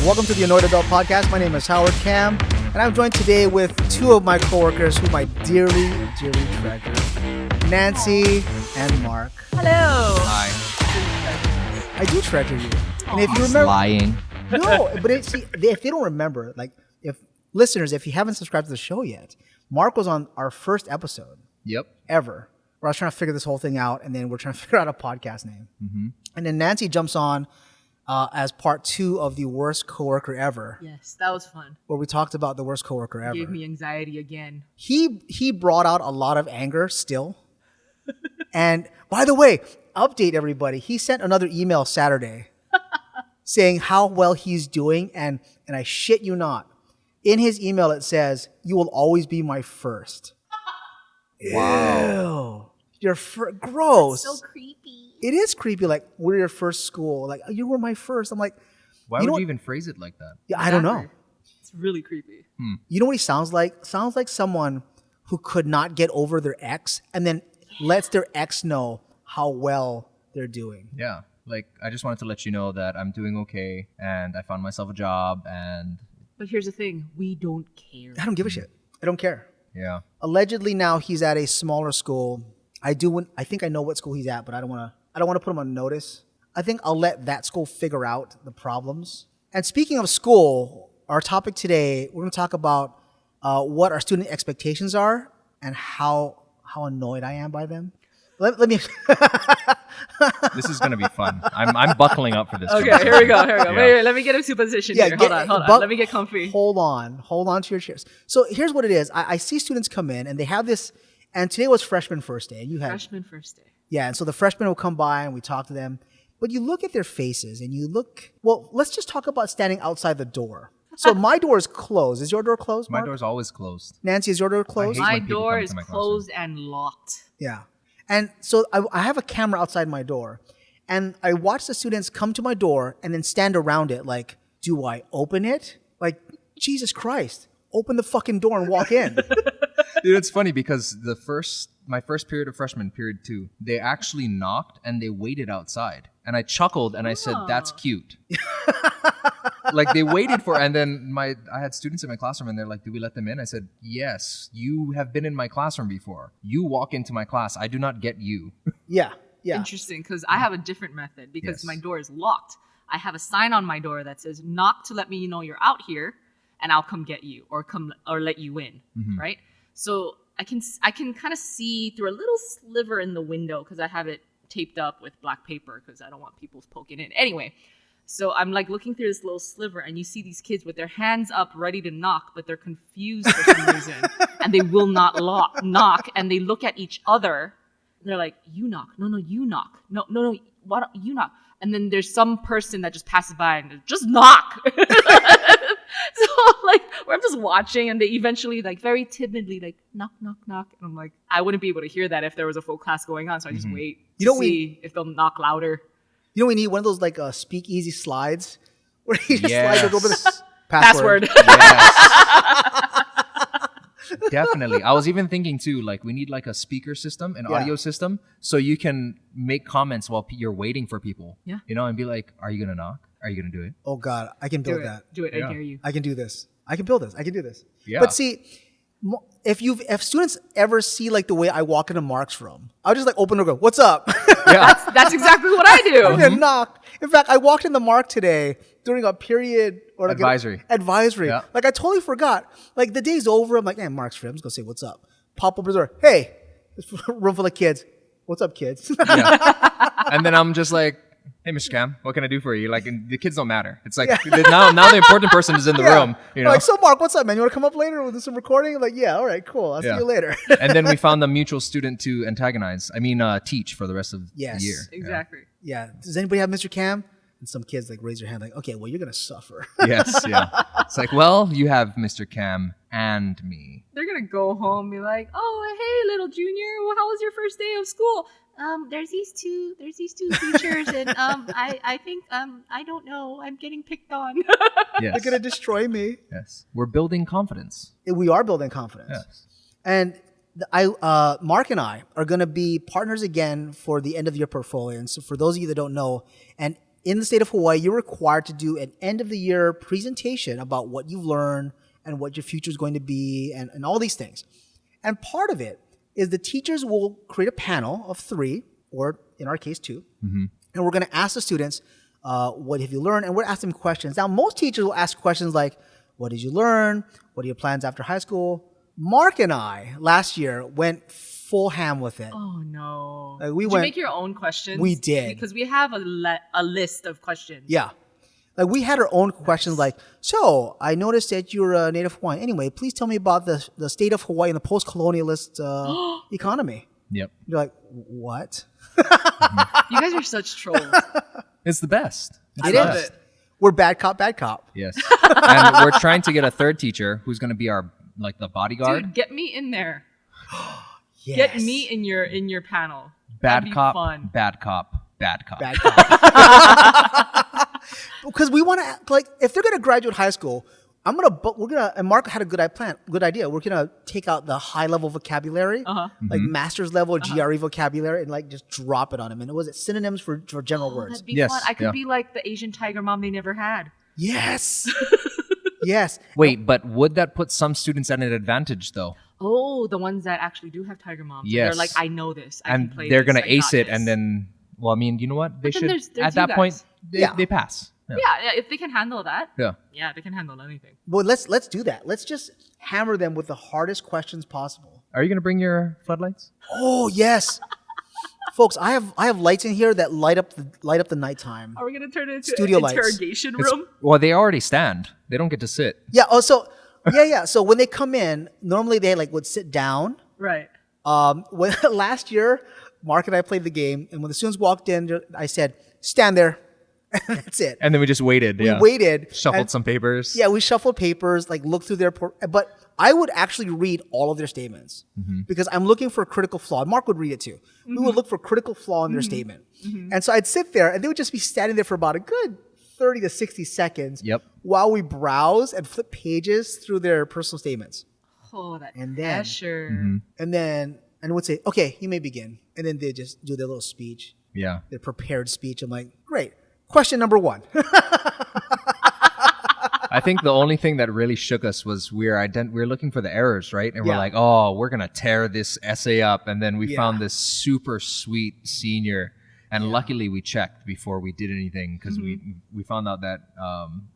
Welcome to the Annoyed Adult Podcast. My name is Howard Cam, and I'm joined today with two of my coworkers whom I dearly, dearly treasure, Nancy and Mark. Hello. Hi. I do treasure you. And if you He's remember, lying. no, but if they don't remember, like if listeners, if you haven't subscribed to the show yet, Mark was on our first episode Yep. ever, where I was trying to figure this whole thing out, and then we're trying to figure out a podcast name. Mm-hmm. And then Nancy jumps on as part 2 of the worst coworker ever, Yes, that was fun. where we talked about the worst coworker ever. Gave me anxiety again. He brought out a lot of anger still. And by the way, update everybody. He sent another email Saturday saying how well he's doing, and I shit you not. In his email it says, "You will always be my first." Wow. Ew. Gross. So creepy. It is creepy. Like, we're your first school. Like, you were my first. I'm like, Why You know would you what? even phrase it like that? yeah, I don't know. It's really creepy. You know what he sounds like? Sounds like someone who could not get over their ex and then lets their ex know how well they're doing. Yeah. Like, I just wanted to let you know that I'm doing okay and I found myself a job and But here's the thing: we don't care. I don't give a shit. I don't care. yeah. Allegedly now he's at a smaller school. I think I know what school he's at, but I don't want to put him on notice. I think I'll let that school figure out the problems. And speaking of school, our topic today, we're going to talk about what our student expectations are and how annoyed I am by them. Let me. This is going to be fun. I'm buckling up for this. Okay, here we go. Yeah. Wait, let me get into position here. Hold on. Let me get comfy. Hold on to your chairs. So here's what it is. I see students come in and they have this, and today was freshman first day. And you had Freshman first day. Yeah, and so the freshmen will come by and we talk to them. But you look at their faces and you look, well, let's just talk about standing outside the door. So my door is closed. Is your door closed, My Mark? door's always closed. Nancy, is your door closed? hate My when people door come is to my classroom. closed and locked. Yeah. And so I have a camera outside my door. And I watch the students come to my door and then stand around it like, do I open it? Like, Jesus Christ, open the fucking door and walk in. Dude, it's funny because my first period of freshman, period 2, they actually knocked and they waited outside. And I chuckled and I said, "That's cute." Like, they waited for, and then I had students in my classroom and they're like, "Do we let them in?" I said, "Yes, you have been in my classroom before. You walk into my class. I do not get you." Yeah. Interesting, because I have a different method because Yes. my door is locked. I have a sign on my door that says "Knock to let me know you're out here, and I'll come get you or let you in." Right? So I can kind of see through a little sliver in the window because I have it taped up with black paper because I don't want people poking in. Anyway, so I'm like looking through this little sliver, and you see these kids with their hands up ready to knock, but they're confused for some reason, and they will not knock, and they look at each other. They're like, "You knock. No, you knock. No, why don't you knock?" And then there's some person that just passes by and just knock. So like, where I'm just watching, and they eventually like very timidly like knock. And I'm like, I wouldn't be able to hear that if there was a full class going on. So I just wait to see if they'll knock louder. You know, we need one of those like speakeasy slides where you just Yes. slide over the Password. Yes. Definitely. I was even thinking too, like, we need like a speaker system, an Yeah. audio system, so you can make comments while you're waiting for people. Yeah. You know, and be like, "Are you gonna knock? Are you gonna do it?" Oh God, I can build that. Do it. Yeah. I dare you. I can do this. I can build this. I can do this. Yeah. But see, if students ever see like the way I walk into Mark's room, I'll just like open the door, and go, "What's up?" Yeah. That's exactly what I do. I'm gonna knock. In fact, I walked into Mark today during a period or like Advisory. Advisory. Yeah. Like I totally forgot. Like the day's over. I'm like, "Man, Mark's free. I'm just gonna say what's up." Pop up the door. Hey, this room full of kids. What's up, kids? Yeah. And then I'm just like, "Hey, Mr. Cam, what can I do for you?" Like, and the kids don't matter. It's like now the important person is in the room. You know. Like, so Mark, what's up, man? You want to come up later? We'll do some recording. I'm like, yeah, all right, cool. I'll see Yeah. you later. And then we found the mutual student to antagonize. teach for the rest of Yes. the year. Exactly. Yeah. Does anybody have Mr. Cam? And some kids like raise their hand, like, okay, well, you're gonna suffer. Yes. Yeah. It's like, well, you have Mr. Cam and me. They're gonna go home and be like, "Oh, hey, little junior, well, how was your first day of school?" There's these two teachers, and I think I don't know, I'm getting picked on. Yes. They're gonna destroy me. Yes. We're building confidence. We are building confidence. Yes. And Mark and I are going to be partners again for the end of the year portfolio. And so for those of you that don't know, and in the state of Hawaii, you're required to do an end of the year presentation about what you've learned and what your future is going to be and all these things. And part of it is the teachers will create a panel of 3, or in our case 2, and we're going to ask the students, what have you learned? And we're asking them questions. Now, most teachers will ask questions like, what did you learn? What are your plans after high school? Mark and I last year went full ham with it. Oh no! Did you make your own questions? We did, because we have a list of questions. Yeah, like we had our own questions. Like, so I noticed that you're a native Hawaiian. Anyway, please tell me about the state of Hawaii and the post-colonialist economy. Yep. You're like, what? You guys are such trolls. It's the best. I love it. We're bad cop, bad cop. Yes. And we're trying to get a 3rd teacher who's going to be our the bodyguard. Dude, get me in there. Yes. Get me in your panel. Bad That'd be cop, fun. bad cop, bad cop. Bad cop. Because we want to, like, if they're going to graduate high school, and Mark had a good idea. We're going to take out the high level vocabulary, like master's level GRE vocabulary, and like just drop it on them. And was it synonyms for general words? That'd be Yes, fun. I could yeah. be like the Asian tiger mom they never had. Yes. Yes. Wait, but would that put some students at an advantage though? Oh, the ones that actually do have tiger moms. Yes. They're like, I know this. I And can play they're this. going to I ace got it, this. and then, well, I mean, you know what? They But then should, there's at that you point, guys. they pass. Yeah, if they can handle that. Yeah. They can handle anything. Well, let's do that. Let's just hammer them with the hardest questions possible. Are you going to bring your floodlights? Oh yes, folks, I have lights in here that light up the nighttime. Are we gonna turn it into Studio an lights. interrogation It's- room? well, they already stand. They don't get to sit. Yeah. Oh, so yeah. So when they come in, normally they would sit down. Right. When last year, Mark and I played the game, and when the students walked in, I said, "Stand there," and that's it. And then we just waited. We waited, Shuffled and- some papers. Yeah, we shuffled papers, like looked through but I would actually read all of their statements because I'm looking for a critical flaw. Mark would read it too. We would look for critical flaw in their statement. And so I'd sit there and they would just be standing there for about a good 30 to 60 seconds Yep. while we browse and flip pages through their personal statements. Oh, that And then- pressure. And would say, okay, you may begin. And then they just do their little speech, Yeah. their prepared speech. I'm like, great. Question number 1. I think the only thing that really shook us was we were looking for the errors, right? And we're Yeah. like, oh, we're going to tear this essay up. And then we Yeah. found this super sweet senior. And luckily we checked before we did anything because we found out that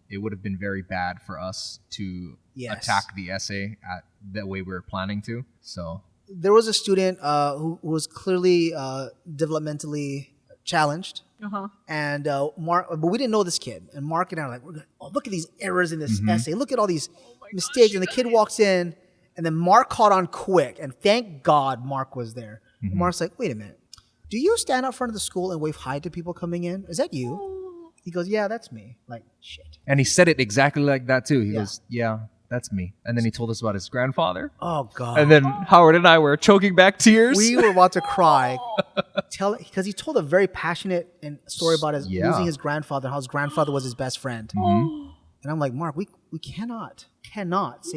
it would have been very bad for us to Yes. attack the essay at the way we were planning to. So There was a student who was clearly developmentally challenged. And Mark, but we didn't know this kid. And Mark and I were like, look at these errors in this essay. Look at all these mistakes. And the kid walks in, and then Mark caught on quick. And thank God Mark was there. And Mark's like, wait a minute. Do you stand out front of the school and wave hi to people coming in? Is that you? He goes, yeah, that's me. Like, shit. and he said it exactly like that too. He Yeah. goes, yeah, that's me. And then he told us about his grandfather. Oh, God. And then Howard and I were choking back tears. We were about to cry. Because he told a very passionate story about losing his grandfather, how his grandfather was his best friend. And I'm like, Mark, we cannot say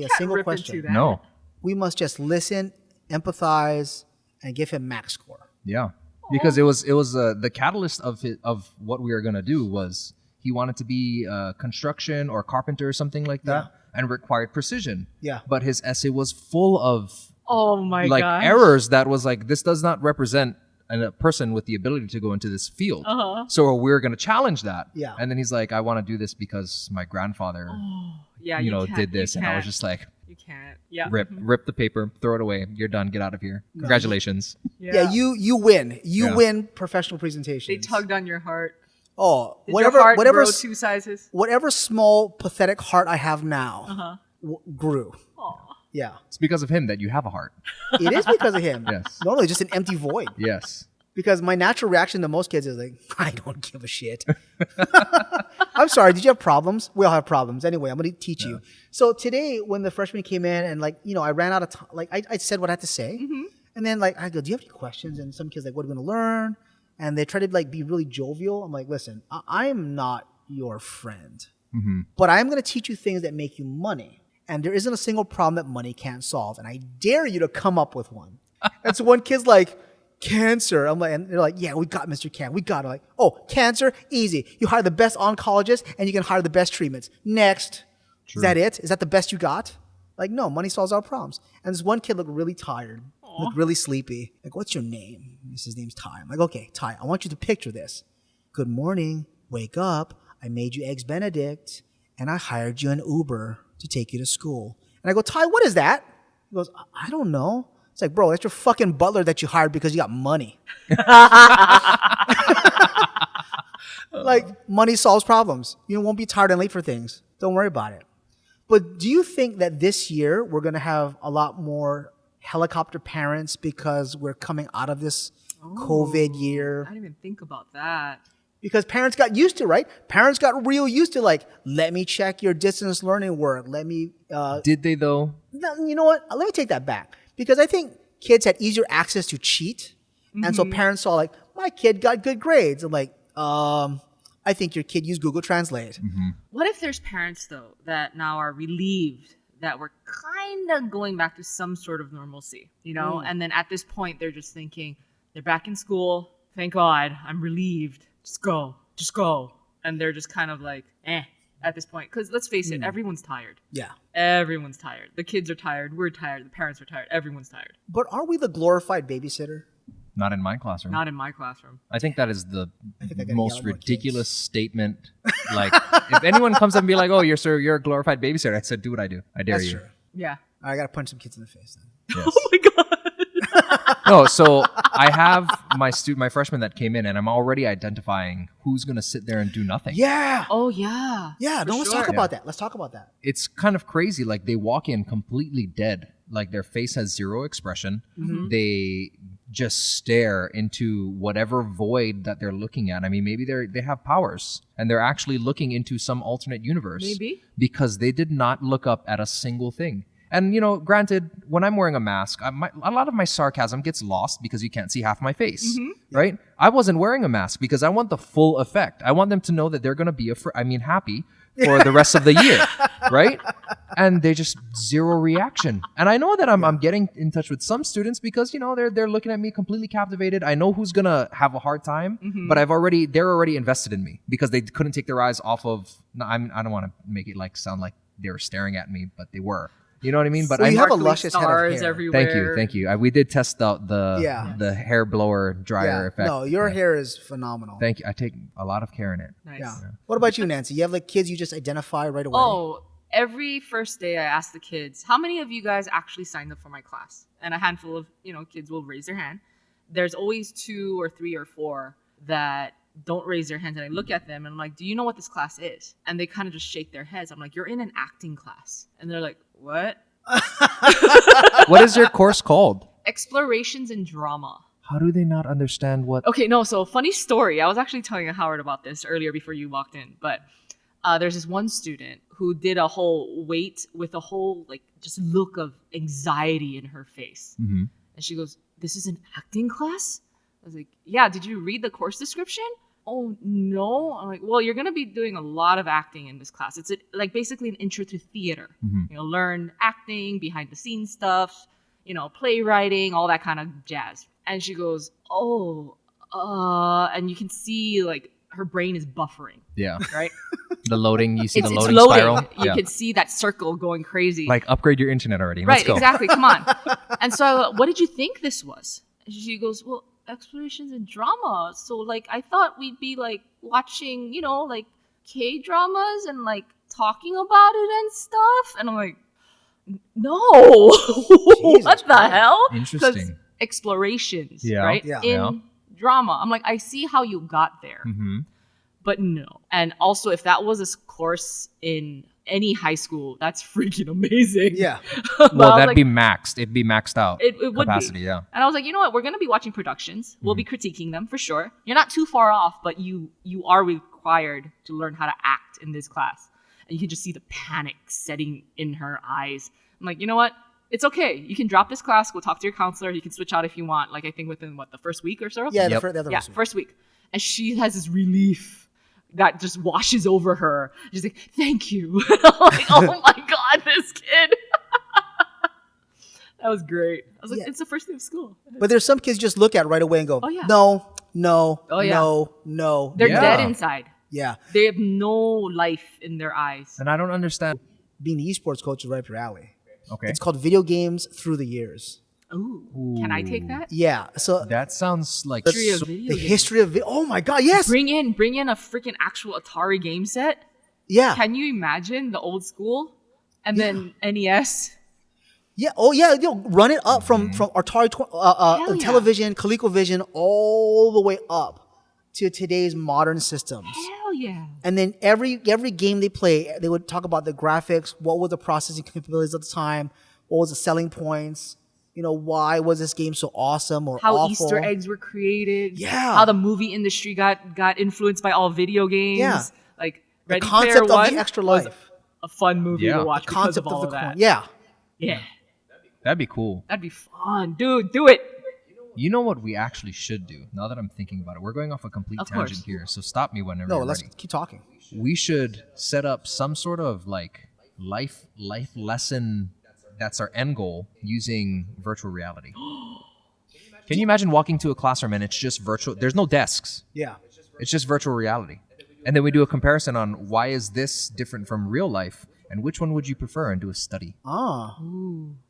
a Can't single rip question. into that. No. We must just listen, empathize, and give him max score. Yeah, because it was the catalyst of what we were gonna do was he wanted to be construction or carpenter or something like that, and required precision. Yeah. But his essay was full of Oh my like gosh. errors that was like, this does not represent a person with the ability to go into this field. So we're gonna challenge that. Yeah. And then he's like, I want to do this because my grandfather, Yeah, you know, can't- did this, you and I was can't. just like, You can't. Yeah. rip the paper, throw it away. You're done. Get out of here. Congratulations. Yeah, you win. You Yeah. win professional presentations. They tugged on your heart. Oh, Did your heart grow 2 sizes? whatever small pathetic heart I have now grew. Aw. Yeah, It's because of him that you have a heart. it is because of him. Yes. Normally, just an empty void. Yes. Because my natural reaction to most kids is like, I don't give a shit. I'm sorry, did you have problems? We all have problems. Anyway, I'm going to teach you. So today, when the freshmen came in and I ran out of time, I said what I had to say. And then I go, do you have any questions? And some kids what are we going to learn? And they try to be really jovial. I'm like, listen, I'm not your friend. But I'm going to teach you things that make you money. And there isn't a single problem that money can't solve. And I dare you to come up with one. And so one kid's like, cancer. I'm like, and they're like, yeah, we got Mr. Can. We got it. Like, oh, cancer, easy. You hire the best oncologist and you can hire the best treatments. Next. True. Is that it? Is that the best you got? Like, no, money solves our problems. And this one kid looked really tired, looked really sleepy. Like, what's your name? He says, his name's Ty. I'm like, okay, Ty, I want you to picture this. Good morning. Wake up. I made you Eggs Benedict and I hired you an Uber to take you to school. And I go, Ty, what is that? He goes, I don't know. It's like, bro, that's your fucking butler that you hired because you got money. Like, money solves problems. You won't be tired and late for things. Don't worry about it. But do you think that this year we're going to have a lot more helicopter parents because we're coming out of this COVID year? I didn't even think about that. Because parents got used to, right? Parents got real used to, like, let me check your distance learning work. Let me... Did they, though? You know what? Let me take that back. Because I think kids had easier access to cheat. And so parents saw, like, my kid got good grades. I'm like, I think your kid used Google Translate. What if there's parents, though, that now are relieved that we're kind of going back to some sort of normalcy, you know? And then at this point, they're just thinking, they're back in school. Thank God, I'm relieved. Just go. And they're just kind of like, at this point. Because let's face it, everyone's tired. Yeah. Everyone's tired. The kids are tired. We're tired. The parents are tired. Everyone's tired. But aren't we the glorified babysitter? Not in my classroom. Not in my classroom. I think that is the gotta most yell at more ridiculous statement. Like, if anyone comes up and be like, "Oh, you're a glorified babysitter," I said, "Do what I do. I dare That's you." true. Yeah. I got to punch some kids in the face then. Yes. Oh my God. No, so I have my freshman that came in, and I'm already identifying who's going to sit there and do nothing. Yeah. Oh, yeah. Yeah. No, let's sure. talk about that. Let's talk about that. It's kind of crazy. Like, they walk in completely dead. Like, their face has zero expression. They just stare into whatever void that they're looking at. I mean, maybe they have powers and they're actually looking into some alternate universe. Maybe. Because they did not look up at a single thing. And, you know, granted, when I'm wearing a mask, a lot of my sarcasm gets lost because you can't see half my face, right? I wasn't wearing a mask because I want the full effect. I want them to know that they're going to be happy for the rest of the year, right? And they just zero reaction. And I know that I'm getting in touch with some students because, you know, they're looking at me completely captivated. I know who's going to have a hard time, but they're already invested in me because they couldn't take their eyes off of, I don't want to make it sound like they were staring at me, but they were. You know what I mean? But Well, you have a Sparkly luscious head of stars hair. everywhere. Thank you. We did test out the hair blower dryer effect. No, your hair is phenomenal. Thank you. I take a lot of care in it. Nice. Yeah. What about you, Nancy? You have like kids you just identify right away? Oh, every first day I ask the kids, how many of you guys actually signed up for my class? And a handful of, kids will raise their hand. There's always 2 or 3 or 4 that don't raise their hands, and I look at them and I'm like, do you know what this class is? And they kind of just shake their heads. I'm like, you're in an acting class. And they're like, what? What is your course called? Explorations in Drama. How do they not understand what? Okay, no, so funny story. I was actually telling Howard about this earlier before you walked in, but there's this one student who did a whole wait with a whole just look of anxiety in her face. Mm-hmm. And she goes, this is an acting class? I was like, yeah, did you read the course description? Oh, no. I'm like, well, you're going to be doing a lot of acting in this class. It's basically an intro to theater. Mm-hmm. Learn acting, behind the scenes stuff, playwriting, all that kind of jazz. And she goes, and you can see her brain is buffering. Yeah. Right? The loading, you see It's the loading loading. spiral. You can see that circle going crazy. Like, upgrade your internet already. Right, Let's go. exactly. Come on. And so I go, what did you think this was? And she goes, well, explorations in drama. So I thought we'd be watching, K-dramas and talking about it and stuff. And I'm like, no. What the hell? Interesting. Explorations, Yeah. right? Yeah. In drama. I'm like, I see how you got there. Mm-hmm. But no. And also, if that was a course in any high school, that's freaking amazing. Yeah. Well, that'd be maxed. It'd be maxed out. It would capacity, be. Yeah. And I was like, you know what? We're going to be watching productions. We'll be critiquing them for sure. You're not too far off, but you are required to learn how to act in this class. And you can just see the panic setting in her eyes. I'm like, you know what? It's okay. You can drop this class. Go talk to your counselor. You can switch out if you want. I think within the first week or so? Yeah, Yep. the First week. And she has this relief that just washes over her. She's like, thank you. I'm like, oh my God, this kid. That was great. I was like, Yeah. it's the first day of school. But there's some kids just look at it right away and go, Oh, yeah. no, no, Oh, yeah. no, no. They're Yeah. dead inside. Yeah. They have no life in their eyes. And I don't understand. Being an esports coach is right up your alley. Okay. It's called Video Games Through the Years. Ooh. Can I take that? Yeah. So That sounds like History of so- video the games. history of oh my god, yes. Bring in a freaking actual Atari game set. Yeah. Can you imagine the old school? And then NES? Yeah. Oh yeah. Run it up from Atari yeah. television, ColecoVision, all the way up to today's modern systems. Hell yeah. And then every game they play, they would talk about the graphics, what were the processing capabilities at the time, what was the selling points, why was this game so awesome or How awful. Easter eggs were created. Yeah. How the movie industry got influenced by all video games. Yeah. Like The Ready concept Player of One the extra was life. a fun movie Yeah. to watch because Concept of all of of the that. coin. Yeah. Yeah. That'd be cool. That'd be fun. Dude, do it. You know what we actually should do? Now that I'm thinking about it, we're going off a complete Of tangent course. here. So stop me whenever No, you're let's ready. keep talking. We should set up some sort of like life lesson that's our end goal using virtual reality. Can you imagine walking to a classroom and it's just virtual? There's no desks. Yeah. It's just virtual reality. And then we do a comparison on why is this different from real life and which one would you prefer and do a study. Ah.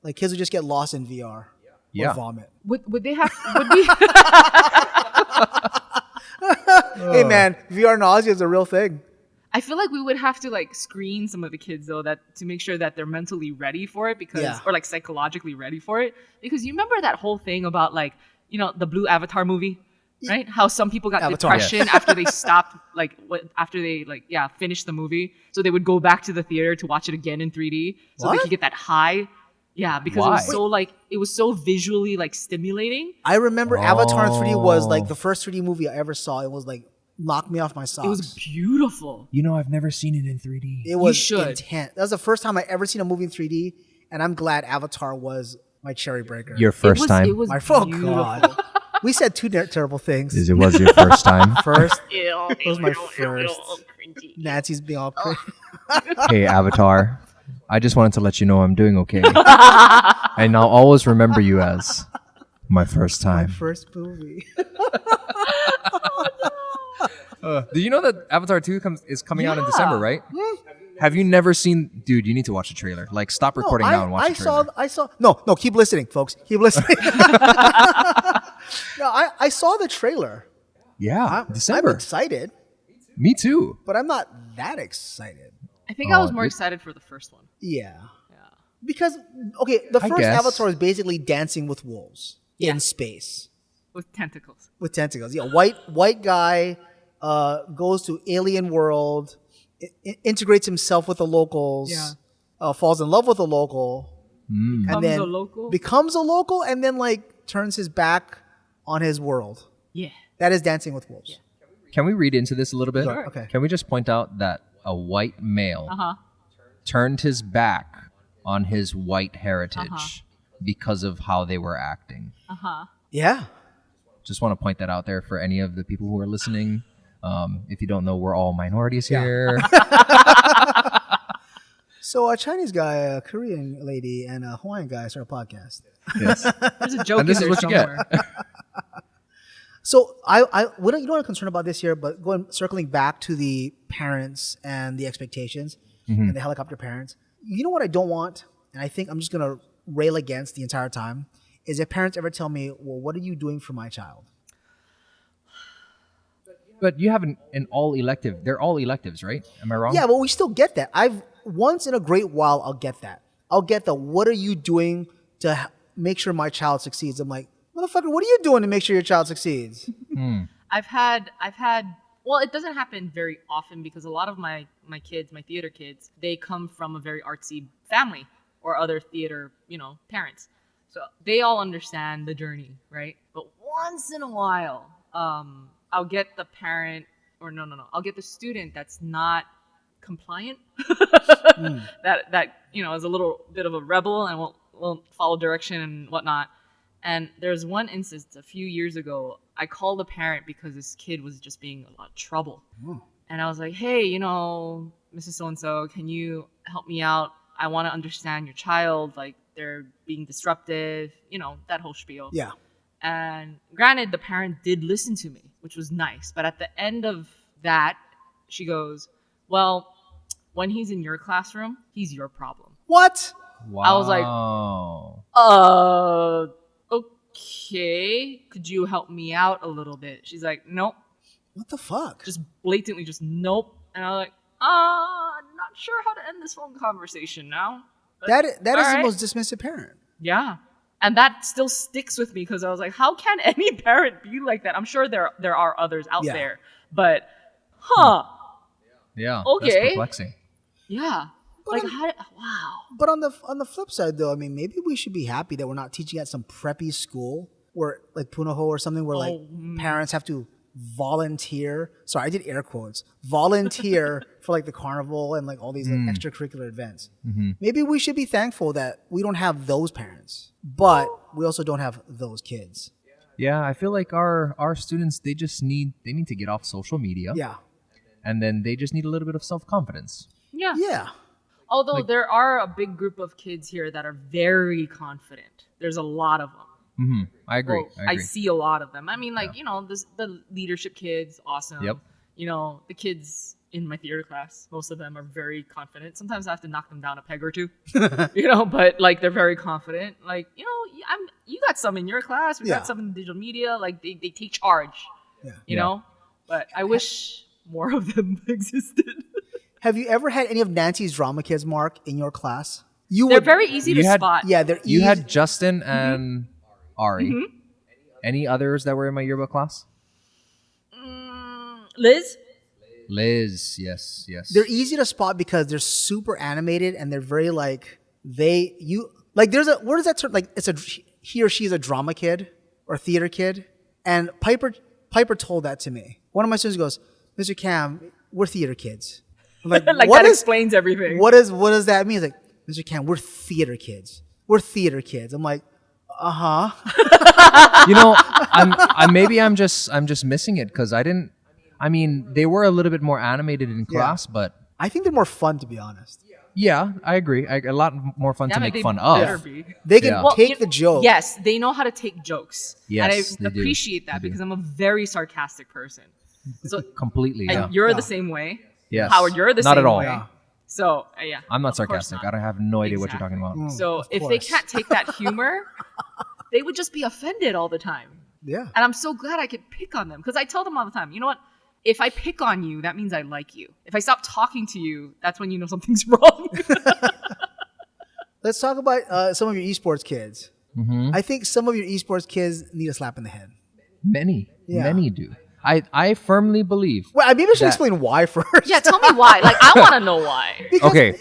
Like kids would just get lost in VR. Yeah. Or vomit. Would they have would we Hey man, VR nausea is a real thing. I feel like we would have to like screen some of the kids though that to make sure that they're mentally ready for it because Yeah. or like psychologically ready for it because you remember that whole thing about like the blue Avatar movie, right? How some people got Avatar. depression after they stopped after they finished the movie, so they would go back to the theater to watch it again in 3D so they What? could get that high. Yeah, because Why? it was so visually like stimulating. I remember Avatar in 3D was like Oh. the first 3D movie I ever saw. It was like knocked me off my socks. It was beautiful. You know, I've never seen it in 3D. It was should. intense. That was the first time I ever seen a movie in 3D, and I'm glad Avatar was my cherry breaker. Your It first was, time. It was My oh beautiful. god. We said two terrible things. It was your first time. First, it was my first. Nancy's being all crazy. Hey, Avatar. I just wanted to let you know I'm doing okay. And I'll always remember you as my first My time. first movie. Do you know that Avatar 2 is coming out in Yeah. December, right? Have you never seen... Dude, you need to watch the trailer. Like, stop recording now and watch the trailer. I saw. No, keep listening, folks. Keep listening. No, I saw the trailer. Yeah, I'm December. excited, Me too. but I'm not that excited. I think I was Oh, more it- excited for the first one. Yeah. Yeah. Because the I first guess. Avatar is basically Dancing with Wolves Yeah. in space With tentacles. with tentacles. Yeah, white guy goes to alien world, integrates himself with the locals, Yeah. falls in love with a local, Mm. and Becomes then a local? becomes a local, and then like turns his back on his world. Yeah. That is Dancing with Wolves. Can we read into this a little bit? Sure. Okay. Can we just point out that a white male Uh-huh. turned his back on his white heritage Uh-huh. because of how they were acting? Uh-huh. Yeah. Just want to point that out there for any of the people who are listening. If you don't know, we're all minorities Yeah. here. So a Chinese guy, a Korean lady, and a Hawaiian guy start a podcast. Yes. There's a joke And this in is there what you get. somewhere. So we don't, you don't want to concern about this here, but circling back to the parents and the expectations and the helicopter parents. You know what I don't want, and I think I'm just gonna rail against the entire time, is if parents ever tell me, "Well, what are you doing for my child?" But you have an all elective. They're all electives, right? Am I wrong? Yeah, but we still get that. Once in a great while, I'll get that. I'll get the what are you doing to make sure my child succeeds? I'm like, motherfucker, what are you doing to make sure your child succeeds? I've had well, it doesn't happen very often because a lot of my kids, my theater kids, they come from a very artsy family or other theater, parents. So they all understand the journey, right? But once in a while, I'll get the parent or no, I'll get the student that's not compliant, that is a little bit of a rebel and won't follow direction and whatnot. And there's one instance a few years ago, I called a parent because this kid was just being a lot of trouble. And I was like, hey, Mrs. So-and-so, can you help me out? I want to understand your child. Like, they're being disruptive, that whole spiel. Yeah. And granted, the parent did listen to me, which was nice. But at the end of that, she goes, well, when he's in your classroom, he's your problem. What? Wow. I was like, okay. Could you help me out a little bit? She's like, nope. What the fuck? Just blatantly, just nope. And I was like, I'm not sure how to end this phone conversation now. But, That is the right. most dismissive parent. Yeah. And that still sticks with me because I was like, how can any parent be like that? I'm sure there are others out Yeah. there. But, Yeah. Okay. That's perplexing. yeah. But Like, I'm- wow. But on the flip side, though, I mean, maybe we should be happy that we're not teaching at some preppy school where, like Punahou or something, where like parents have to volunteer. Sorry, I did air quotes. Volunteer for like the carnival and like all these like extracurricular events. Maybe we should be thankful that we don't have those parents, but we also don't have those kids. Yeah, I feel like our students they need to get off social media. Yeah, And then they just need a little bit of self-confidence. Yeah. yeah, Although there are a big group of kids here that are very confident. There's a lot of them. I agree. Well, I agree. see a lot of them. I mean, like, the leadership kids, awesome. Yep. The kids in my theater class, most of them are very confident. Sometimes I have to knock them down a peg or two, but like they're very confident. Like, you got some in your class. We Yeah. got some in digital media. Like they take charge, yeah. you know? But I wish more of them existed. Have you ever had any of Nancy's drama kids, Mark, in your class? They're very easy to You had- spot. Yeah, they're You easy. had Justin and Ari. Any others that were in my yearbook class? Liz? Liz, yes. They're easy to spot because they're super animated and they're very like there's a what is that term, like it's a he or she's a drama kid or theater kid, and Piper told that to me. One of my students goes, Mr. Cam, we're theater kids. I'm like, Like what that is explains everything. what does that mean? He's like, Mr. Cam, we're theater kids. We're theater kids. I'm like, I'm just missing it because they were a little bit more animated in class, but I think they're more fun, to be honest. yeah, I agree. A lot more fun to Damn it, make they fun better of. be. They can Yeah. take the joke. Yes, they know how to take jokes. Yes, and I they do. appreciate that They do. because I'm a very sarcastic person. So Completely, yeah. and you're Yeah. the same way. Yes. Howard, you're the Not same at all. way. Yeah. So yeah, I'm not of course sarcastic. not. I have no idea what you're talking Exactly. about. So Of if they course. can't take that humor, they would just be offended all the time. Yeah. And I'm so glad I could pick on them because I tell them all the time, you know what? If I pick on you, that means I like you. If I stop talking to you, that's when you know something's wrong. Let's talk about some of your esports kids. Mm-hmm. I think some of your esports kids need a slap in the head. Many Yeah. do. I firmly believe. Well, maybe I should That- explain why first. Yeah, tell me why. Like, I want to know why. because Okay.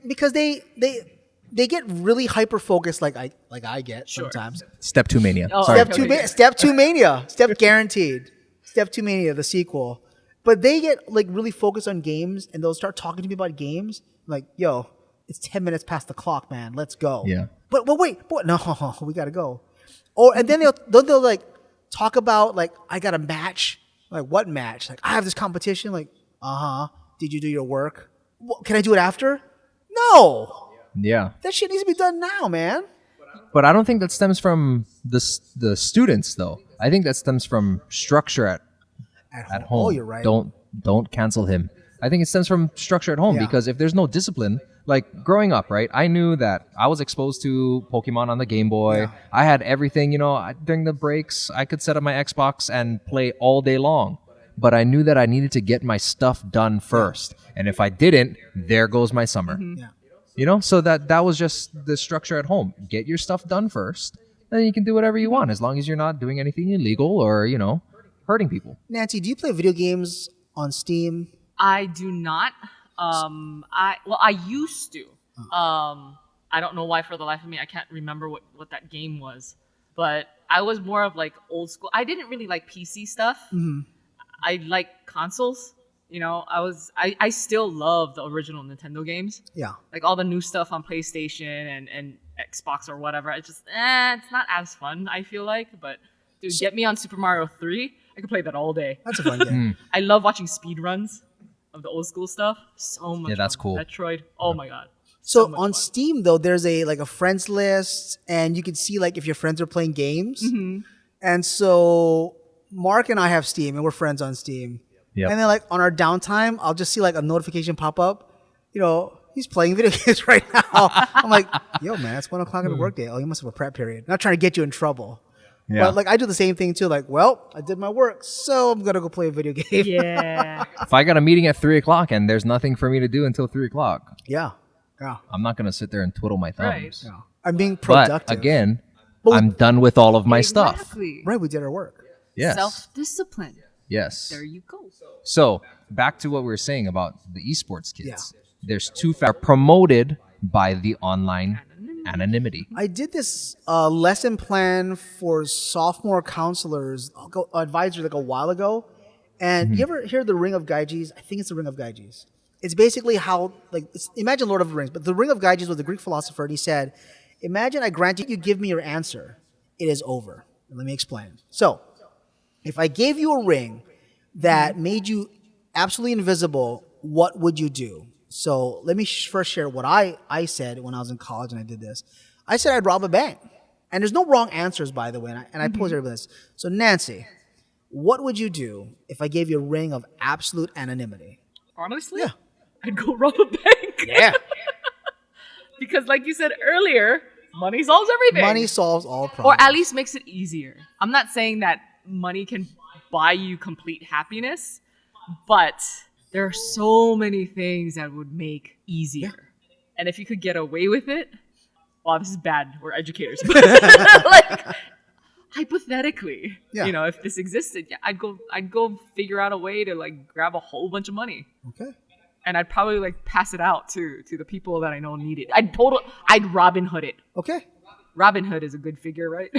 because they get really hyper focused, like I get Sure. sometimes. Step 2 mania. Oh, Sorry. Step two mania. Step guaranteed. Step 2 mania, the sequel. But they get like really focused on games, and they'll start talking to me about games. Like, yo, it's 10 minutes past the clock, man. Let's go. Yeah. But wait, no, we gotta go. And then they'll like talk about like, I got a match. Like, what match? Like, I have this competition. Like, did you do your work? Can I do it after? No. Yeah. That shit needs to be done now, man. But I don't think that stems from the students though. I think that stems from structure at home. Oh, you're right. Don't cancel him. I think it stems from structure at home Yeah. because if there's no discipline, like growing up, right? I knew that I was exposed to Pokemon on the Game Boy. Yeah. I had everything, during the breaks, I could set up my Xbox and play all day long. But I knew that I needed to get my stuff done first. And if I didn't, there goes my summer. Yeah. So that was just the structure at home. Get your stuff done first, then you can do whatever you want as long as you're not doing anything illegal or, hurting people. Nancy, do you play video games on Steam? I do not. I used to. I don't know why for the life of me I can't remember what that game was. But I was more of like old school. I didn't really like PC stuff. Mm-hmm. I like consoles. I still love the original Nintendo games. Yeah. Like all the new stuff on PlayStation and Xbox or whatever. It's just it's not as fun, I feel like. But dude, get me on Super Mario 3. I could play that all day. That's a fun game. I love watching speed runs of the old school stuff. So much Yeah, that's fun. cool. Metroid. Oh my god. So much on fun. Steam though, there's a friends list, and you can see like if your friends are playing games. Mm-hmm. And so Mark and I have Steam, and we're friends on Steam. Yep. And then like on our downtime, I'll just see like a notification pop up. You know, he's playing video games right now. I'm like, yo, man, it's 1 o'clock in the workday. Oh, you must have a prep period. Not trying to get you in trouble. Yeah. But like I do the same thing too. Like, well, I did my work, so I'm gonna go play a video game. Yeah. If I got a meeting at 3:00 and there's nothing for me to do until 3:00, Yeah. Yeah. I'm not gonna sit there and twiddle my thumbs. Right. Yeah. I'm being But productive. again, But we- I'm done with all of my stuff. Exactly. Right, we did our work. Yes. Self-discipline. Yes. There you go. So back to what we were saying about the esports kids. There's two factors promoted by the online anonymity. I did this lesson plan for sophomore counselors, advisors like a while ago. And you ever hear the Ring of Gyges? I think it's the Ring of Gyges. It's basically how, imagine Lord of the Rings, but the Ring of Gyges was a Greek philosopher, and he said, imagine I grant you give me your answer. It is over. And let me explain. So, if I gave you a ring that made you absolutely invisible, what would you do? So let me first share what I said when I was in college and I did this. I said I'd rob a bank. And there's no wrong answers, by the way. And I posed everybody this. So Nancy, what would you do if I gave you a ring of absolute anonymity? Honestly, Yeah. I'd go rob a bank. Yeah. Because like you said earlier, money solves everything. Money solves all or problems. at least makes it easier. I'm not saying that money can buy you complete happiness, but there are so many things that would make easier. And if you could get away with it, wow, this is bad. We're educators. But like hypothetically, Yeah. you know, if this existed, yeah, I'd go figure out a way to like grab a whole bunch of money. Okay. And I'd probably like pass it out to the people that I know need it. I'd Robin Hood it. Okay. Robin Hood is a good figure, right?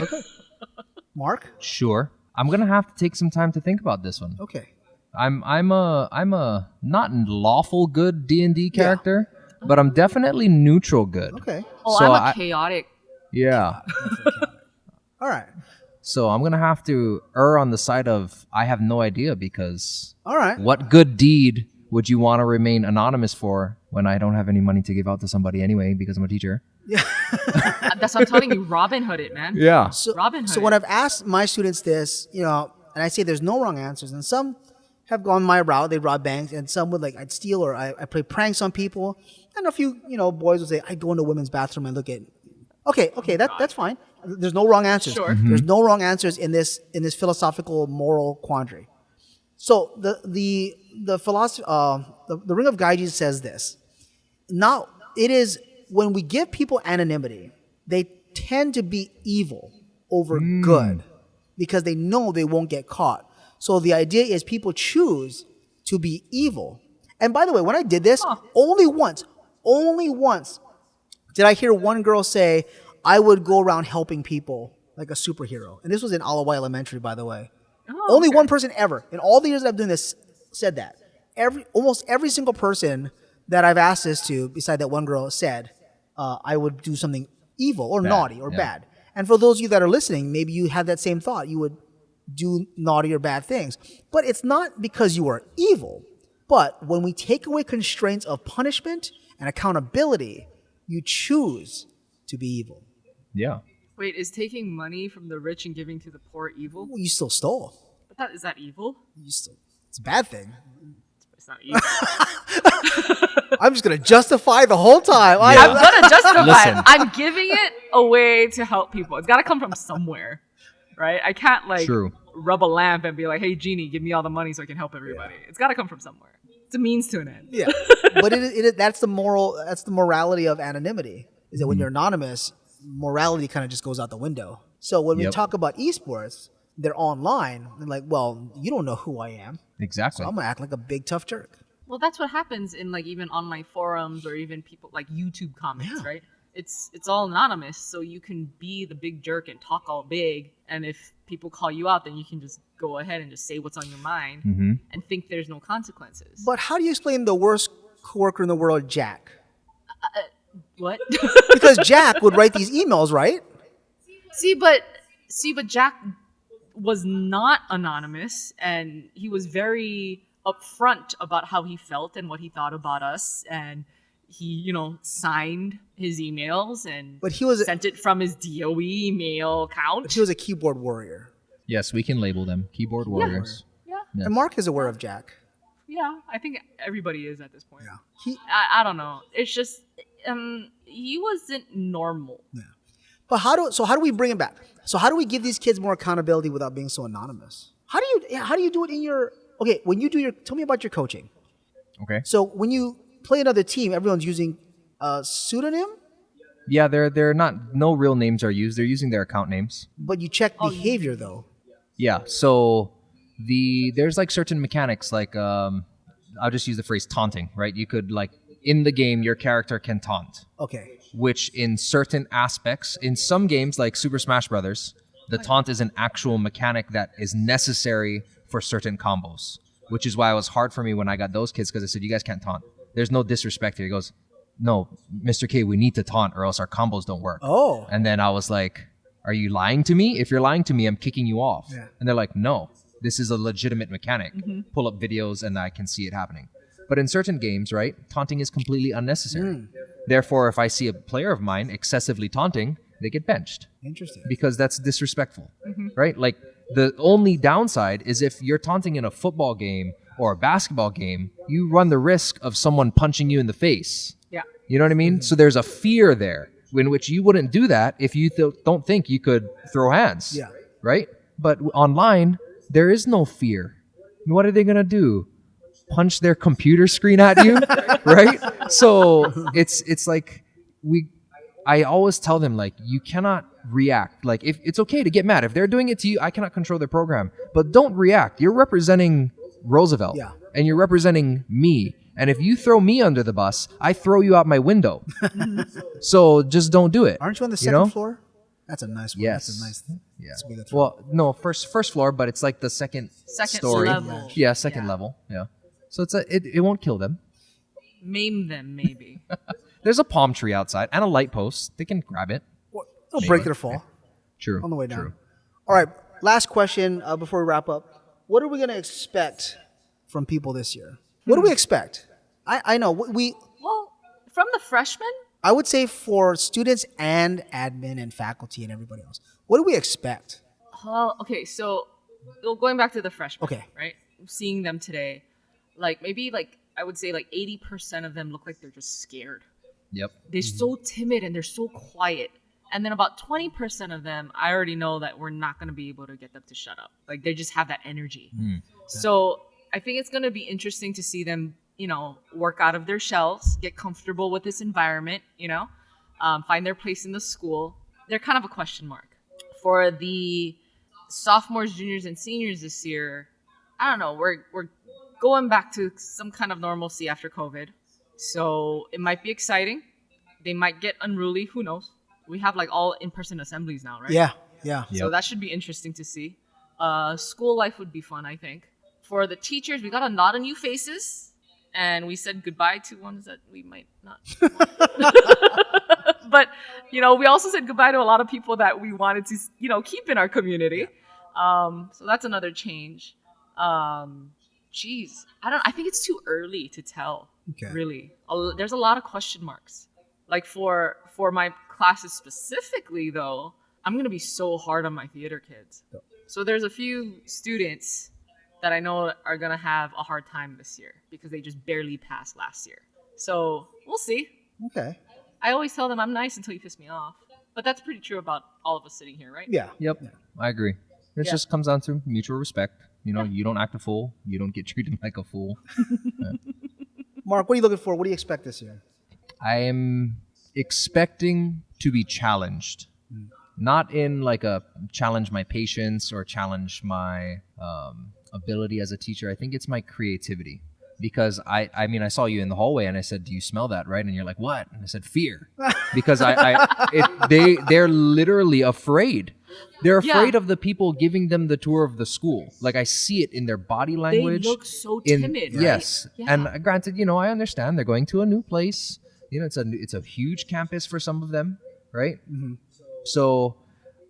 Mark? Sure. I'm gonna have to take some time to think about this one. Okay. I'm a not lawful good D&D character, but I'm definitely neutral good. Okay. Oh, So I'm a I- chaotic. Yeah. All right. So I'm gonna have to err on the side of I have no idea, because All right. what good deed would you want to remain anonymous for when I don't have any money to give out to somebody anyway because I'm a teacher? That's what I'm telling you. Robin Hood it, man. Yeah. So, Robin Hood. So when I've asked my students this, you know, and I say there's no wrong answers, and some have gone my route, they rob banks, and some would I'd steal or I play pranks on people, and a few, boys would say I go into the women's bathroom and look at. Okay, that's fine. There's no wrong answers. Sure. There's no wrong answers in this philosophical moral quandary. So the philosophy, the Ring of Gyges says this. Now it is when we give people anonymity, they tend to be evil over good because they know they won't get caught. So the idea is people choose to be evil. And by the way, when I did this, only once did I hear one girl say, I would go around helping people like a superhero. And this was in Alawai Elementary, by the way. Only one person ever in all the years that I've doing this said that. Almost every single person that I've asked this to, beside that one girl, said I would do something evil or naughty or bad. And for those of you that are listening, maybe you had that same thought. You would do naughty or bad things. But it's not because you are evil. But when we take away constraints of punishment and accountability, you choose to be evil. Yeah. Wait, is taking money from the rich and giving to the poor evil? Well, you still stole. But is that evil? It's a bad thing. It's not evil. I'm just going to justify the whole time. I'm gonna justify Listen. it. I'm giving it away to help people. It's gotta come from somewhere, right? I can't True. rub a lamp and be like, "Hey, genie, give me all the money so I can help everybody." It's gotta come from somewhere. It's a means to an end. Yeah, but that's the morality of anonymity. Is that when you're anonymous, morality kind of just goes out the window. So when we talk about esports, they're online. They're like, well, you don't know who I am, Exactly. so I'm gonna act like a big tough jerk. Well, that's what happens in like even online forums or even people like YouTube comments, Yeah. right? It's all anonymous, so you can be the big jerk and talk all big. And if people call you out, then you can just go ahead and just say what's on your mind and think there's no consequences. But how do you explain the worst coworker in the world, Jack? What? Because Jack would write these emails, right? See, but Jack was not anonymous, and he was very upfront about how he felt and what he thought about us, and he signed his emails and But he was sent it from his DOE email account. he was a keyboard warrior. Yes, we can label them keyboard warriors. Yeah. Yes. And Mark is aware of Jack. Yeah, I think everybody is at this point. Yeah. He I don't know. It's just he wasn't normal. But how do we bring him back? So how do we give these kids more accountability without being so anonymous? How do you do it in your when you do tell me about your coaching. Okay. So when you play another team, everyone's using a pseudonym, Yeah, they're not. No real names are used. They're using their account names. but you check behavior though. Yeah. So there's like certain mechanics. Like I'll just use the phrase taunting. Right. You could like in the game your character can taunt, Okay. which in certain aspects in some games like Super Smash Brothers, the taunt is an actual mechanic that is necessary for certain combos. Which is why it was hard for me when I got those kids because I said you guys can't taunt. There's no disrespect here. He goes, no, Mr. K, we need to taunt or else our combos don't work. Oh. And then I was like, are you lying to me? If you're lying to me, I'm kicking you off. Yeah. And they're like, no, this is a legitimate mechanic. Pull up videos and I can see it happening. But in certain games, right, taunting is completely unnecessary. Therefore, if I see a player of mine excessively taunting, they get benched Interesting. because that's disrespectful, right? Like the only downside is if you're taunting in a football game or a basketball game, you run the risk of someone punching you in the face. Yeah. You know what I mean? So there's a fear there in which you wouldn't do that if you don't think you could throw hands. Yeah. Right? But online, there is no fear. What are they going to do? Punch their computer screen at you? Right? So it's like I always tell them, like, you cannot react. Like, if it's okay to get mad. If they're doing it to you, I cannot control their program. But don't react. You're representing Roosevelt. Yeah. And you're representing me. And if you throw me under the bus, I throw you out my window. So just don't do it. Aren't you on the You second know? floor? That's a nice one. Yes. That's a nice Yeah. that's a big throw. Well, no, first floor, but it's like the second story. level. Yeah, second level. Yeah. So it won't kill them. Maim them, maybe. There's a palm tree outside and a light post. They can grab it. They'll break their fall True. on the way down. True. All right. Last question before we wrap up. What are we going to expect from people this year? What do we expect? I know Well, from the freshmen, I would say for students and admin and faculty and everybody else. What do we expect? well, okay, so going back to the freshmen, Okay. right? Seeing them today, like maybe like I would say like 80% of them look like they're just scared. Yep. They're so timid and they're so quiet. And then about 20% of them, I already know that we're not going to be able to get them to shut up. Like they just have that energy. So I think it's going to be interesting to see them, work out of their shells, get comfortable with this environment, find their place in the school. They're kind of a question mark. For the sophomores, juniors, and seniors this year, I don't know. We're going back to some kind of normalcy after COVID. So it might be exciting. They might get unruly. Who knows? We have like all in-person assemblies now, right? Yeah. Yeah. So that should be interesting to see. School life would be fun, I think. For the teachers, we got a lot of new faces, and we said goodbye to ones that we might not. But we also said goodbye to a lot of people that we wanted to, keep in our community. So that's another change. Geez, I think it's too early to tell. Okay. Really, there's a lot of question marks. Like for my classes specifically, though, I'm gonna be so hard on my theater kids. So there's a few students that I know are gonna have a hard time this year because they just barely passed last year. So we'll see. Okay. I always tell them I'm nice until you piss me off, but that's pretty true about all of us sitting here, right? Yeah. Yep. I agree. It Yeah. just comes down to mutual respect. You don't act a fool. You don't get treated like a fool. Mark, what are you looking for? What do you expect this year? I am expecting to be challenged. Not in like a challenge my patience or challenge my ability as a teacher. I think it's my creativity. Because I mean, I saw you in the hallway and I said, "Do you smell that?" Right? And you're like, "What?" And I said, "Fear." Because they're literally afraid. They're afraid of the people giving them the tour of the school. Like I see it in their body language. They look so timid. Right? Yes. Yeah. And granted, I understand they're going to a new place. It's a huge campus for some of them, right? Mm-hmm. So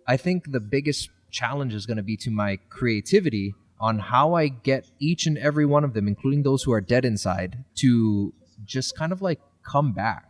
I think the biggest challenge is going to be to my creativity on how I get each and every one of them, including those who are dead inside, to just kind of like come back,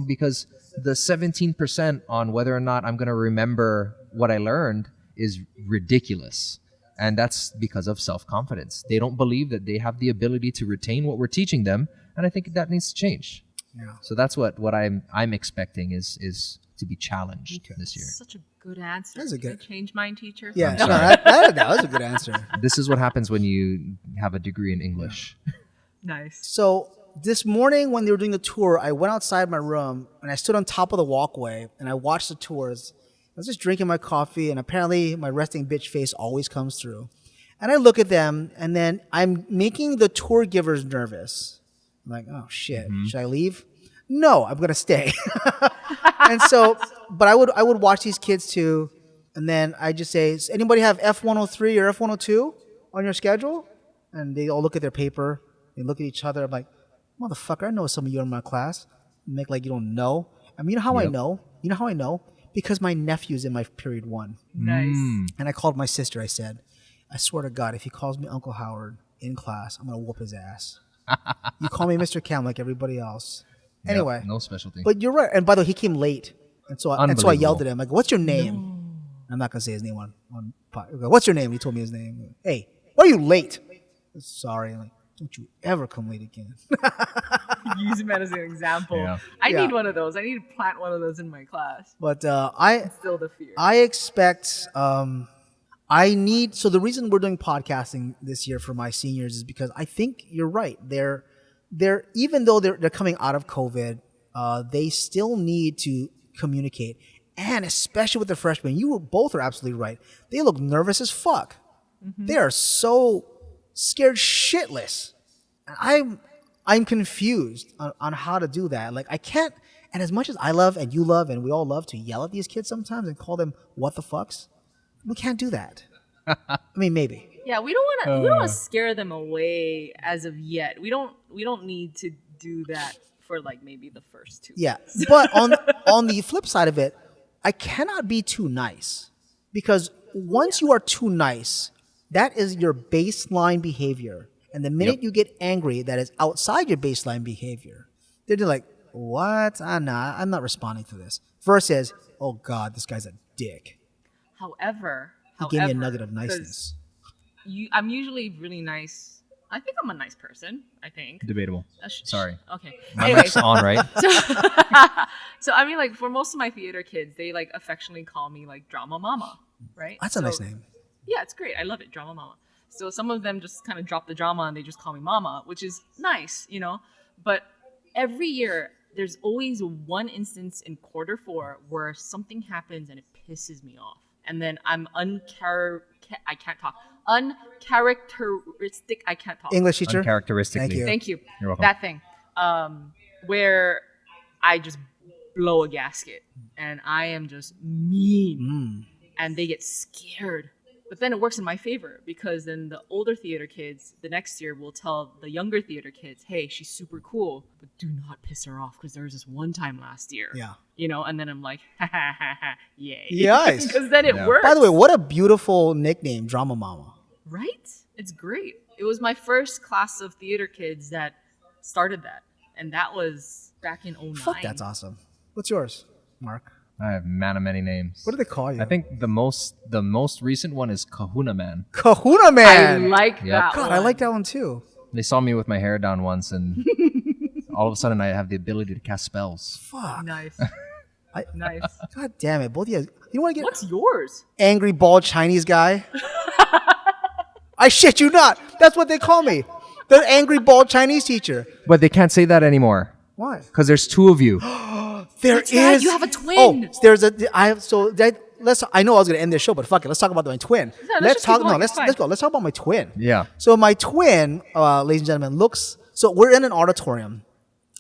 because the 17% on whether or not I'm going to remember what I learned is ridiculous. And that's because of self-confidence. They don't believe that they have the ability to retain what we're teaching them. And I think that needs to change. Yeah. So that's what I'm expecting is to be challenged this year. Such a good answer. That's a Can I good- change mine, teacher? Yeah, I'm no, sorry. that was a good answer. This is what happens when you have a degree in English. Nice. So this morning when they were doing the tour, I went outside my room and I stood on top of the walkway and I watched the tours. I was just drinking my coffee and apparently my resting bitch face always comes through. And I look at them and then I'm making the tour givers nervous. I'm like, oh shit, should I leave? No, I'm gonna stay. And so, but I would watch these kids too, and then I just say, does anybody have F103 or F102 on your schedule? And they all look at their paper, they look at each other. I'm like, motherfucker, I know some of you are in my class. Make like you don't know. I mean, you know how I Yep. know? You know how I know? Because my nephew's in my period 1. Nice. And I called my sister. I said, I swear to God, if he calls me Uncle Howard in class, I'm going to whoop his ass. You call me Mr. Cam like everybody else. Anyway. Yep, no special thing. But you're right. And by the way, he came late. And so I yelled at Unbelievable. him, like, what's your name? I'm not going to say his name on pod. I go, what's your name? He told me his name. Hey, why are you late? Sorry. I'm like, don't you ever come late again. Use him as an example. Yeah. I Yeah. need one of those. I need to plant one of those in my class. But Still the fear. I expect so the reason we're doing podcasting this year for my seniors is because I think you're right. They're even though they're coming out of COVID, they still need to communicate. And especially with the freshmen, both are absolutely right. They look nervous as fuck. They are so scared shitless. And I'm confused on how to do that. Like I can't, and as much as I love and you love and we all love to yell at these kids sometimes and call them what the fucks, we can't do that. I mean, maybe. Yeah, we don't want to scare them away as of yet. We don't need to do that for like maybe the first 2 Yeah, but on the flip side of it, I cannot be too nice because once you are too nice, that is your baseline behavior. And the minute you get angry, that is outside your baseline behavior. They're like, what? I'm not responding to this. Versus, oh God, this guy's a dick. However, He gave me a however, nugget of 'cause niceness. I'm usually really nice. I think I'm a nice person. I think. Debatable. Sorry. Okay. My Anyway, mic's on, right? so I mean, like for most of my theater kids, they like affectionately call me like Drama Mama, right? That's a nice name. Yeah, it's great. I love it, Drama Mama. So some of them just kind of drop the drama and they just call me Mama, which is nice, But every year, there's always one instance in quarter 4 where something happens and it pisses me off, and then I'm I can't talk. Uncharacteristic. I can't talk. English teacher. Uncharacteristically. Thank you. Thank you. You're welcome. That thing, where I just blow a gasket and I am just mean, and they get scared. But then it works in my favor because then the older theater kids the next year will tell the younger theater kids, "Hey, she's super cool, but do not piss her off because there was this one time last year." Yeah. And then I'm like, ha ha ha ha, yay. Yes. Because then it Yeah. works. By the way, what a beautiful nickname, Drama Mama. Right? It's great. It was my first class of theater kids that started that. And that was back in 09. Fuck, that's awesome. What's yours, Mark? I have man of many names. What do they call you? I think the most recent one is Kahuna Man. Kahuna I Man. like Yep. that God, one. I like that one too. They saw me with my hair down once, and all of a sudden I have the ability to cast spells. Fuck. Nice. I- Nice. God damn it. Both of you. You want to get What's yours? angry, bald Chinese guy? I shit you not. That's what they call me. The angry, bald Chinese teacher. But they can't say that anymore Why? because there's 2 of you. There That's right, is- you have a twin. Oh, there's a. I have so that. I know I was gonna end this show, but fuck it. Let's talk about my twin. let's just keep going, Let's it's fine. go. Let's talk about my twin. Yeah. So my twin, ladies and gentlemen, looks. So we're in an auditorium.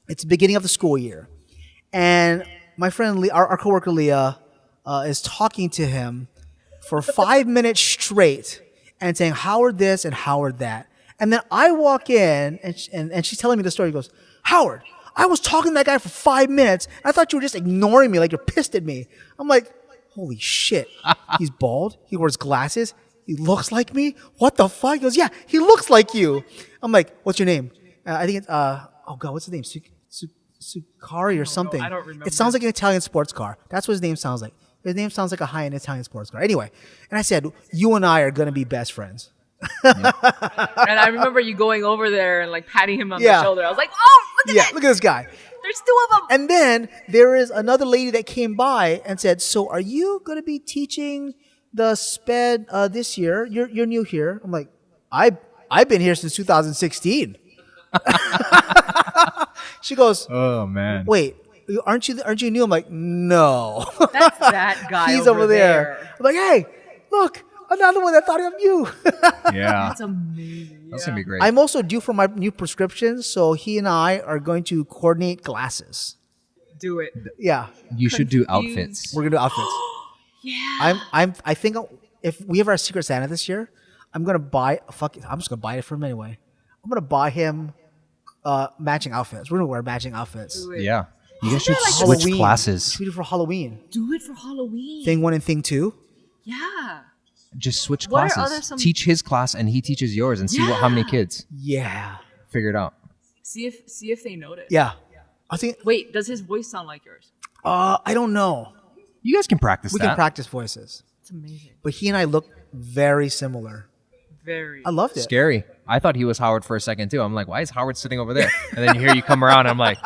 It's the beginning of the school year, and my friend, our coworker Leah, is talking to him for 5 minutes straight and saying Howard this and Howard that, and then I walk in and she's telling me the story. He goes, Howard, I was talking to that guy for 5 minutes. And I thought you were just ignoring me, like you're pissed at me. I'm like, holy shit. He's bald. He wears glasses. He looks like me. What the fuck? He goes, yeah, he looks like you. I'm like, what's your name? I think it's, oh God, what's his name? Sucari or something. I don't remember. It sounds like an Italian sports car. That's what his name sounds like. His name sounds like a high-end Italian sports car. Anyway, and I said, you and I are going to be best friends. And I remember you going over there and like patting him on Yeah. the shoulder. I was like, oh, look at that. Look at this guy. There's 2 of them. And then there is another lady that came by and said, so are you going to be teaching the SPED this year? You're new here. I'm like, I've been here since 2016. She goes, Oh man. wait, aren't you new? I'm like, no. That's that guy. He's over there. I'm like, hey, look, another one that thought of you. Yeah. That's amazing. That's gonna be great. I'm also due for my new prescription, so he and I are going to coordinate glasses. Do it. Yeah, You should do Confused. outfits. we're gonna do outfits. Yeah. I think if we have our Secret Santa this year, I'm gonna buy. I'm just gonna buy it for him anyway. I'm gonna buy him matching outfits. We're gonna wear matching outfits. Do it. Yeah. You guys should like switch Halloween. classes. Should we do it for Halloween? Do it for Halloween. Thing 1 and thing 2. Yeah. Just switch What are classes. other some- Teach his class and he teaches yours and see how many kids. Yeah, Figure it out. See if they notice. yeah. I think. Wait, does his voice sound like yours? I don't know. You guys can practice We that. can practice voices, It's amazing. but he and I look very similar. Very. I loved it. Scary. I thought he was Howard for a second too. I'm like, why is Howard sitting over there? And then you hear you come around and I'm like,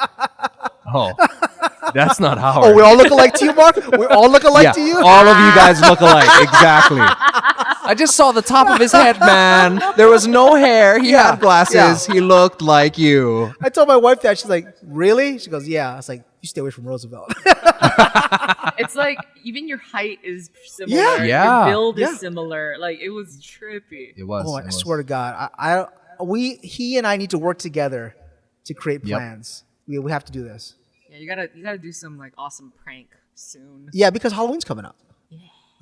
oh, that's not Howard. Oh, we all look alike to you, Mark? We all look alike to you? all of you guys look alike. Exactly. I just saw the top of his head, man. There was no hair. He Yeah, had glasses. yeah. He looked like you. I told my wife that. She's like, really? She goes, yeah. I was like, you stay away from Roosevelt. It's like even your height is similar. Yeah. Yeah. Your build Yeah. is similar. Like it was trippy. It was. Oh, it I was. swear to God, he and I need to work together to create Yep. plans. We have to do this. Yeah, you gotta do some like awesome prank soon. Yeah, because Halloween's coming up.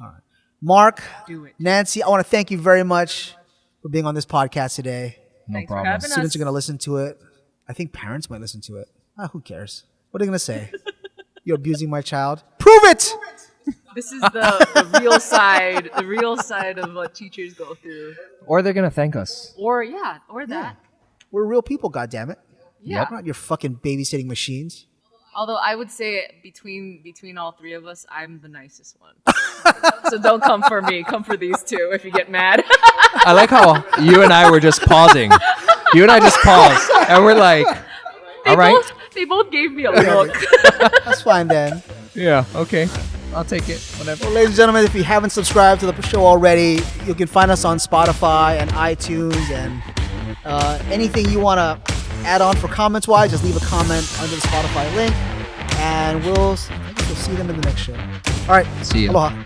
All right, Mark, Do it. Nancy, I want to thank you very much for being on this podcast today. No Thanks for problem. having us. Students are going to listen to it. I think parents might listen to it. Who cares? What are they going to say? You're abusing my child? Prove it! This is the real side, the real side of what teachers go through. Or they're gonna thank us. Or that. We're real people, goddammit. Yeah. We're not your fucking babysitting machines. Although I would say between all 3 of us, I'm the nicest one. So don't come for me. Come for these 2 if you get mad. I like how you and I were just pausing. You and I just paused, and we're like, all right. They both gave me a look. That's fine then. Yeah. Okay. I'll take it. Whatever. Well, ladies and gentlemen, if you haven't subscribed to the show already, you can find us on Spotify and iTunes and anything you want to add on for comments-wise, just leave a comment under the Spotify link, and we'll see them in the next show. All right. See you. Aloha.